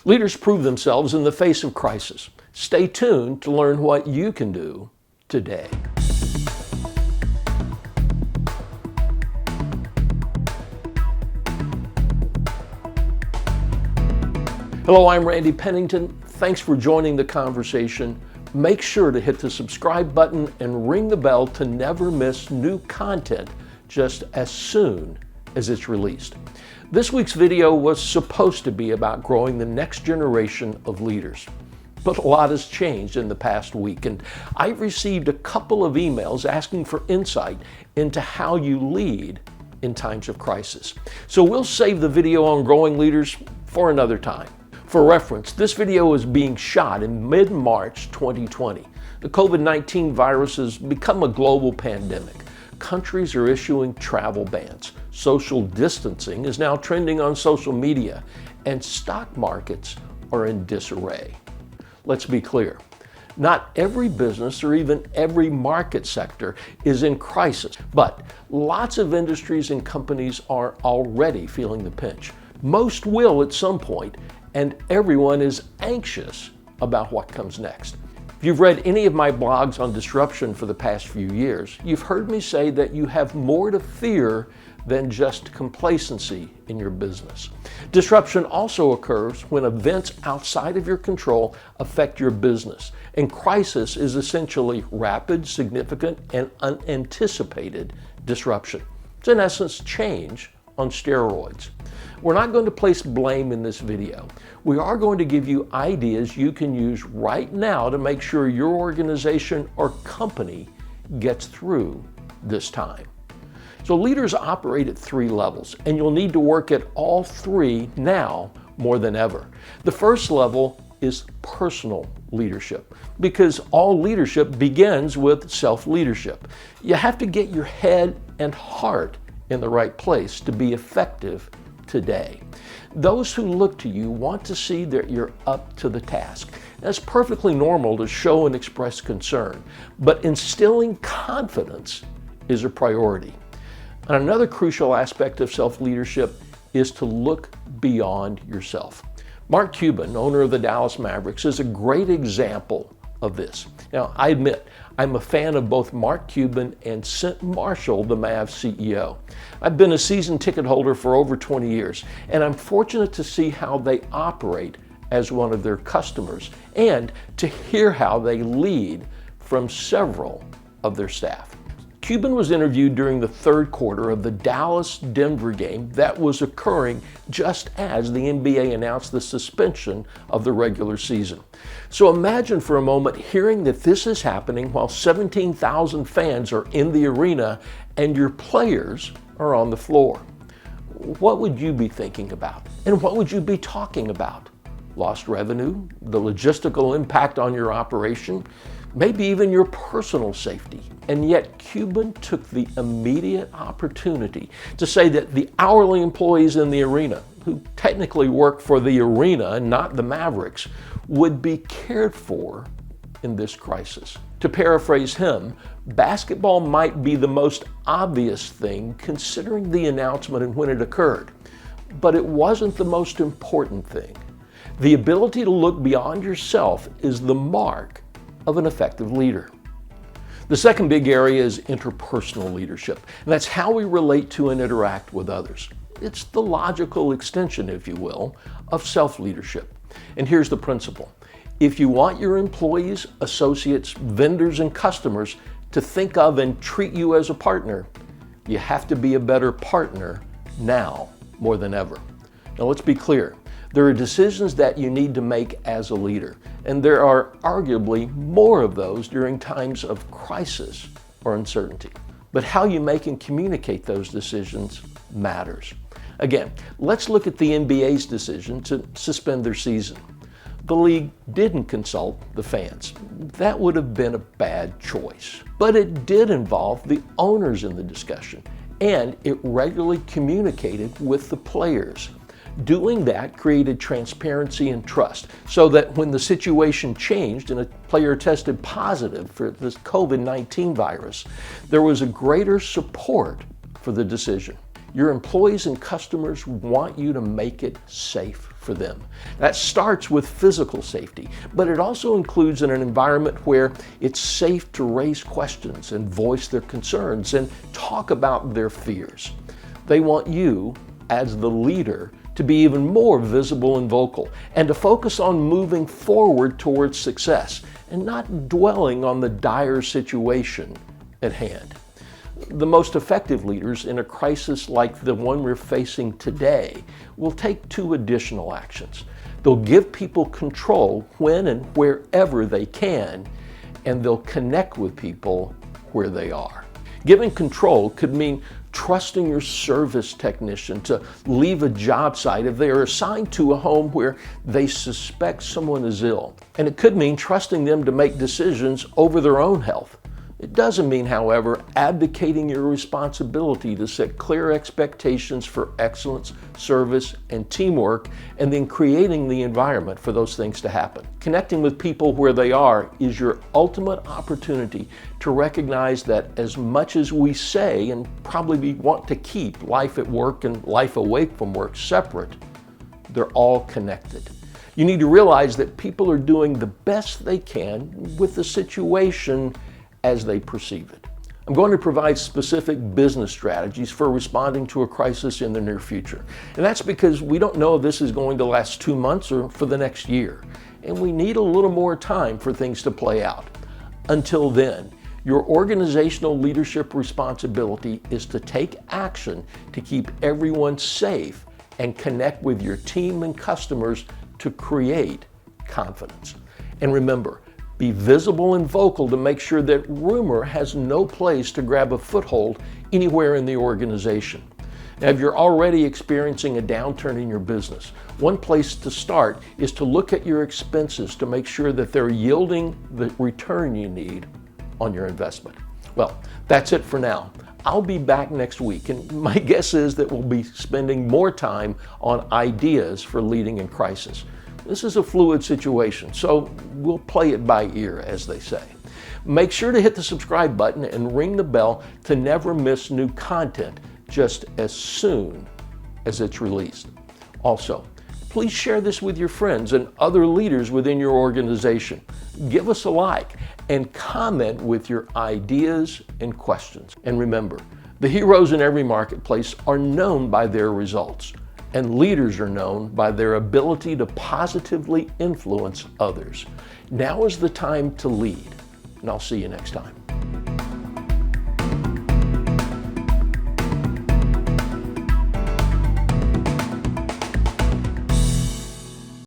Leaders prove themselves in the face of crisis. Stay tuned to learn what you can do today. Hello, I'm Randy Pennington. Thanks for joining the conversation. Make sure to hit the subscribe button and ring the bell to never miss new content just as soon as it's released. This week's video was supposed to be about growing the next generation of leaders. But a lot has changed in the past week, and I've received a couple of emails asking for insight into how you lead in times of crisis. So we'll save the video on growing leaders for another time. For reference, this video is being shot in mid-March 2020. The COVID-19 virus has become a global pandemic. Countries are issuing travel bans. Social distancing is now trending on social media, and stock markets are in disarray. Let's be clear. Not every business or even every market sector is in crisis, but lots of industries and companies are already feeling the pinch. Most will at some point, and everyone is anxious about what comes next. If you've read any of my blogs on disruption for the past few years, you've heard me say that you have more to fear than just complacency in your business. Disruption also occurs when events outside of your control affect your business, and crisis is essentially rapid, significant, and unanticipated disruption. It's in essence change on steroids. We're not going to place blame in this video. We are going to give you ideas you can use right now to make sure your organization or company gets through this time. So leaders operate at three levels, and you'll need to work at all three now more than ever. The first level is personal leadership, because all leadership begins with self-leadership. You have to get your head and heart in the right place to be effective today. Those who look to you want to see that you're up to the task. That's perfectly normal to show and express concern, but instilling confidence is a priority. And another crucial aspect of self-leadership is to look beyond yourself. Mark Cuban, owner of the Dallas Mavericks, is a great example of this. Now, I admit, I'm a fan of both Mark Cuban and Sid Marshall, the Mavs CEO. I've been a season ticket holder for over 20 years, and I'm fortunate to see how they operate as one of their customers and to hear how they lead from several of their staff. Cuban was interviewed during the third quarter of the Dallas-Denver game that was occurring just as the NBA announced the suspension of the regular season. So imagine for a moment hearing that this is happening while 17,000 fans are in the arena and your players are on the floor. What would you be thinking about? And what would you be talking about? Lost revenue? The logistical impact on your operation? Maybe even your personal safety. And yet Cuban took the immediate opportunity to say that the hourly employees in the arena, who technically work for the arena and not the Mavericks, would be cared for in this crisis. To paraphrase him, basketball might be the most obvious thing considering the announcement and when it occurred, but it wasn't the most important thing. The ability to look beyond yourself is the mark of an effective leader. The second big area is interpersonal leadership, and that's how we relate to and interact with others. It's the logical extension, if you will, of self-leadership. And here's the principle. If you want your employees, associates, vendors, and customers to think of and treat you as a partner, you have to be a better partner now more than ever. Now let's be clear. There are decisions that you need to make as a leader, and there are arguably more of those during times of crisis or uncertainty. But how you make and communicate those decisions matters. Again, let's look at the NBA's decision to suspend their season. The league didn't consult the fans. That would have been a bad choice. But it did involve the owners in the discussion, and it regularly communicated with the players. Doing that created transparency and trust so that when the situation changed and a player tested positive for this COVID-19 virus, there was a greater support for the decision. Your employees and customers want you to make it safe for them. That starts with physical safety, but it also includes an environment where it's safe to raise questions and voice their concerns and talk about their fears. They want you, as the leader, to be even more visible and vocal, and to focus on moving forward towards success and not dwelling on the dire situation at hand. The most effective leaders in a crisis like the one we're facing today will take two additional actions. They'll give people control when and wherever they can, and they'll connect with people where they are. Giving control could mean trusting your service technician to leave a job site if they are assigned to a home where they suspect someone is ill. And it could mean trusting them to make decisions over their own health. It doesn't mean, however, abdicating your responsibility to set clear expectations for excellence, service, and teamwork, and then creating the environment for those things to happen. Connecting with people where they are is your ultimate opportunity to recognize that as much as we say and probably want to keep life at work and life away from work separate, they're all connected. You need to realize that people are doing the best they can with the situation as they perceive it. I'm going to provide specific business strategies for responding to a crisis in the near future. And that's because we don't know if this is going to last 2 months or for the next year. And we need a little more time for things to play out. Until then, your organizational leadership responsibility is to take action to keep everyone safe and connect with your team and customers to create confidence. And remember, be visible and vocal to make sure that rumor has no place to grab a foothold anywhere in the organization. Now, if you're already experiencing a downturn in your business, one place to start is to look at your expenses to make sure that they're yielding the return you need on your investment. Well, that's it for now. I'll be back next week, and my guess is that we'll be spending more time on ideas for leading in crisis. This is a fluid situation, so we'll play it by ear, as they say. Make sure to hit the subscribe button and ring the bell to never miss new content just as soon as it's released. Also, please share this with your friends and other leaders within your organization. Give us a like and comment with your ideas and questions. And remember, the heroes in every marketplace are known by their results, and leaders are known by their ability to positively influence others. Now is the time to lead, and I'll see you next time.